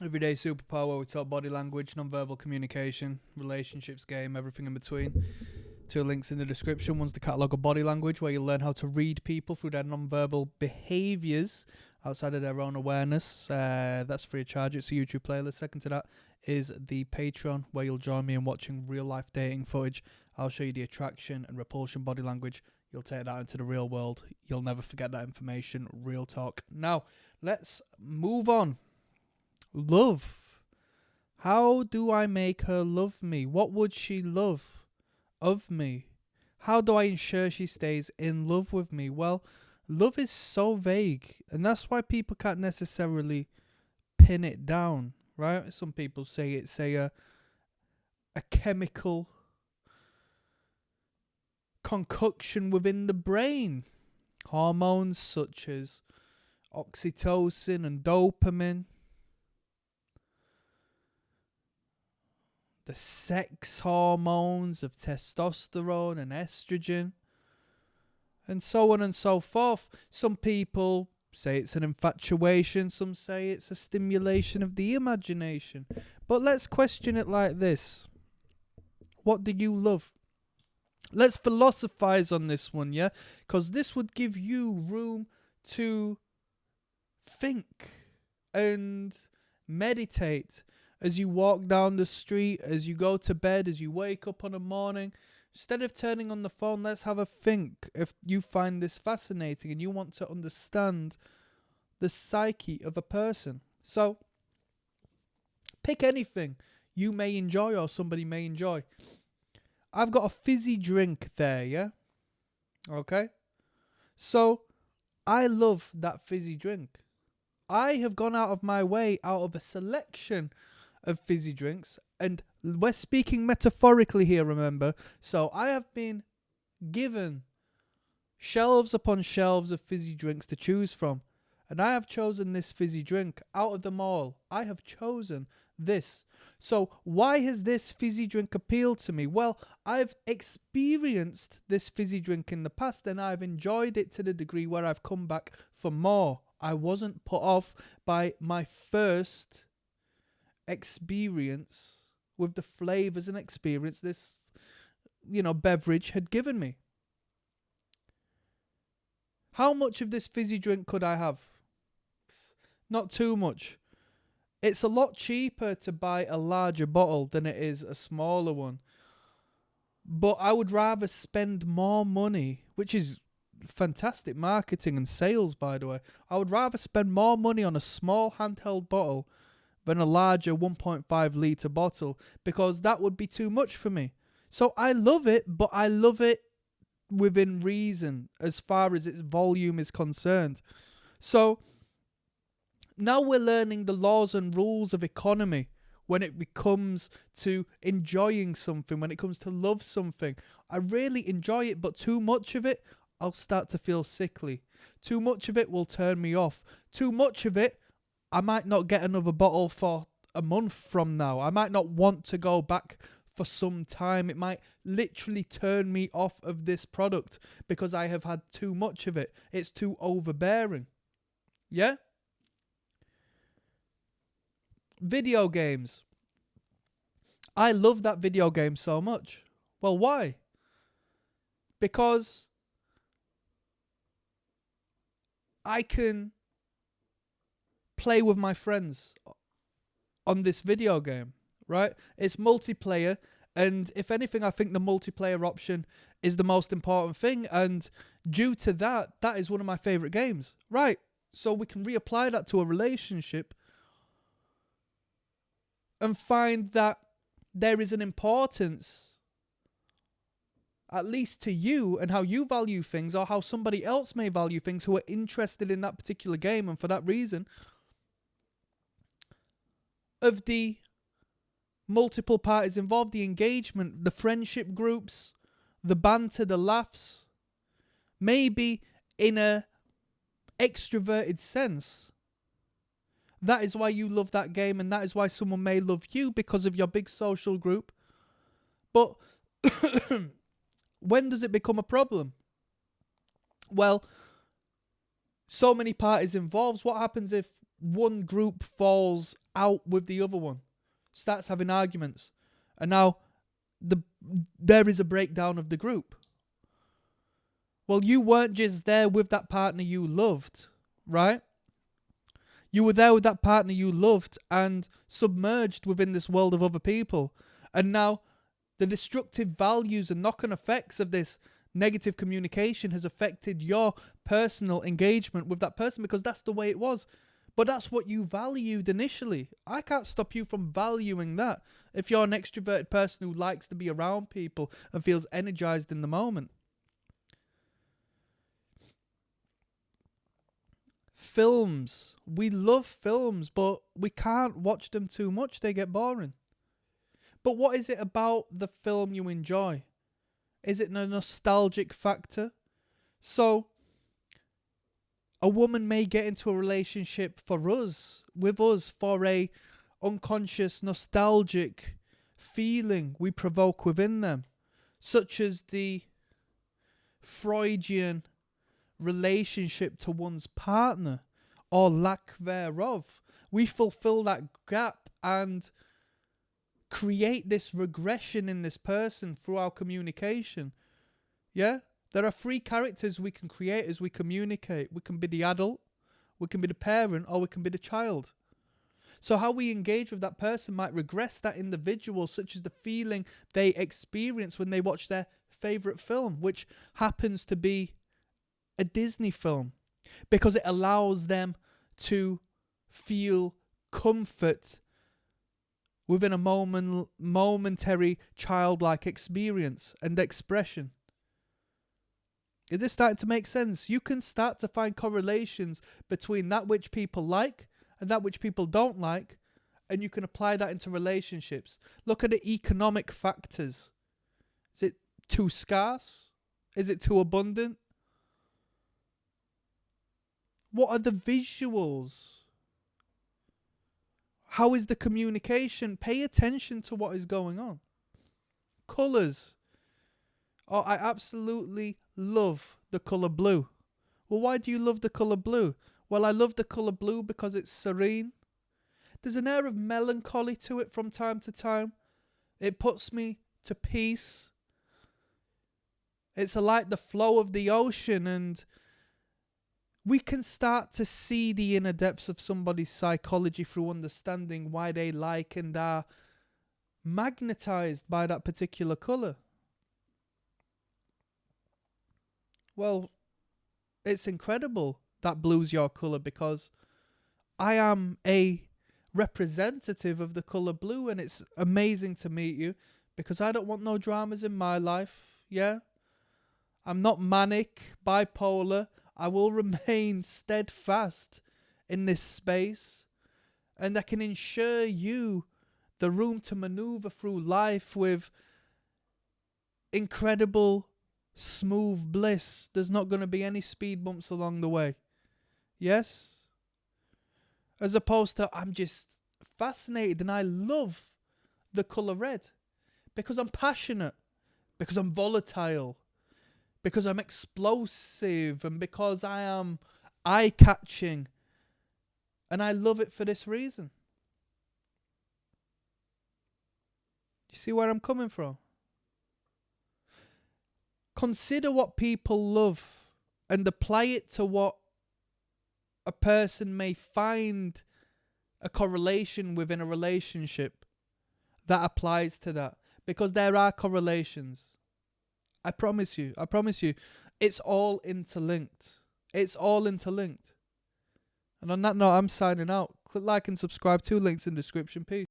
Everyday superpower where we talk body language, nonverbal communication, relationships, game, everything in between. Two links in the description. One's the catalogue of body language, where you'll learn how to read people through their nonverbal behaviours outside of their own awareness. That's free of charge. It's a YouTube playlist. Second to that is the Patreon, where you'll join me in watching real life dating footage. I'll show you the attraction and repulsion body language. You'll take that into the real world. You'll never forget that information. Real talk. Now, let's move on. Love. How do I make her love me? What would she love of me? How do I ensure she stays in love with me? Well, love is so vague, and that's why people can't necessarily pin it down, right? Some people say it's a chemical concoction within the brain. Hormones such as oxytocin and dopamine. The sex hormones of testosterone and estrogen, and so on and so forth. Some people say it's an infatuation, some say it's a stimulation of the imagination. But let's question it like this. What do you love? Let's philosophize on this one, yeah? Because this would give you room to think and meditate as you walk down the street, as you go to bed, as you wake up on a morning. Instead of turning on the phone, let's have a think. If you find this fascinating and you want to understand the psyche of a person. So, pick anything you may enjoy or somebody may enjoy. I've got a fizzy drink there, yeah? Okay? So, I love that fizzy drink. I have gone out of my way, out of a selection of fizzy drinks, and we're speaking metaphorically here, remember. So I have been given shelves upon shelves of fizzy drinks to choose from, and I have chosen this fizzy drink. Out of them all, I have chosen this. So why has this fizzy drink appealed to me? Well, I've experienced this fizzy drink in the past, and I've enjoyed it to the degree where I've come back for more. I wasn't put off by my first experience with the flavors and experience this, beverage had given me. How much of this fizzy drink could I have? Not too much. It's a lot cheaper to buy a larger bottle than it is a smaller one. But I would rather spend more money, which is fantastic marketing and sales, by the way. I would rather spend more money on a small handheld bottle than a larger 1.5 litre bottle, because that would be too much for me. So I love it, but I love it within reason as far as its volume is concerned. So now we're learning the laws and rules of economy when it comes to enjoying something, when it comes to love something. I really enjoy it, but too much of it, I'll start to feel sickly. Too much of it will turn me off. Too much of it, I might not get another bottle for a month from now. I might not want to go back for some time. It might literally turn me off of this product because I have had too much of it. It's too overbearing. Yeah? Video games. I love that video game so much. Well, why? Because I can play with my friends on this video game, right? It's multiplayer, and if anything, I think the multiplayer option is the most important thing, and due to that, that is one of my favourite games, right? So we can reapply that to a relationship and find that there is an importance, at least to you and how you value things, or how somebody else may value things who are interested in that particular game, and for that reason, of the multiple parties involved, the engagement, the friendship groups, the banter, the laughs, maybe in a extroverted sense. That is why you love that game, and that is why someone may love you, because of your big social group. But when does it become a problem? Well, so many parties involved. What happens if one group falls out with the other one, starts having arguments, and now there is a breakdown of the group. Well, you weren't just there with that partner you loved, right? You were there with that partner you loved and submerged within this world of other people. And now the destructive values and knock-on effects of this negative communication has affected your personal engagement with that person, because that's the way it was. But that's what you valued initially. I can't stop you from valuing that if you're an extroverted person who likes to be around people and feels energized in the moment. Films. We love films, but we can't watch them too much. They get boring. But what is it about the film you enjoy? Is it a nostalgic factor? So, a woman may get into a relationship with us, for a unconscious, nostalgic feeling we provoke within them, such as the Freudian relationship to one's partner, or lack thereof. We fulfill that gap and create this regression in this person through our communication. Yeah? There are 3 characters we can create as we communicate. We can be the adult, we can be the parent, or we can be the child. So how we engage with that person might regress that individual, such as the feeling they experience when they watch their favourite film, which happens to be a Disney film, because it allows them to feel comfort within a momentary childlike experience and expression. Is this starting to make sense? You can start to find correlations between that which people like and that which people don't like, and you can apply that into relationships. Look at the economic factors. Is it too scarce? Is it too abundant? What are the visuals? How is the communication? Pay attention to what is going on. Colours. Oh, I absolutely love the colour blue. Well, why do you love the colour blue? Well, I love the colour blue because it's serene. There's an air of melancholy to it from time to time. It puts me to peace. It's like the flow of the ocean, and we can start to see the inner depths of somebody's psychology through understanding why they like and are magnetized by that particular colour. Well, it's incredible that blue's your colour, because I am a representative of the colour blue, and it's amazing to meet you, because I don't want no dramas in my life, yeah? I'm not manic, bipolar. I will remain steadfast in this space, and I can ensure you the room to maneuver through life with incredible smooth bliss. There's not going to be any speed bumps along the way. Yes? As opposed to, I'm just fascinated and I love the colour red because I'm passionate, because I'm volatile, because I'm explosive, and because I am eye-catching. And I love it for this reason. You see where I'm coming from? Consider what people love and apply it to what a person may find a correlation within a relationship that applies to that. Because there are correlations. I promise you. It's all interlinked. It's all interlinked. And on that note, I'm signing out. Click like and subscribe. 2 links in the description. Peace.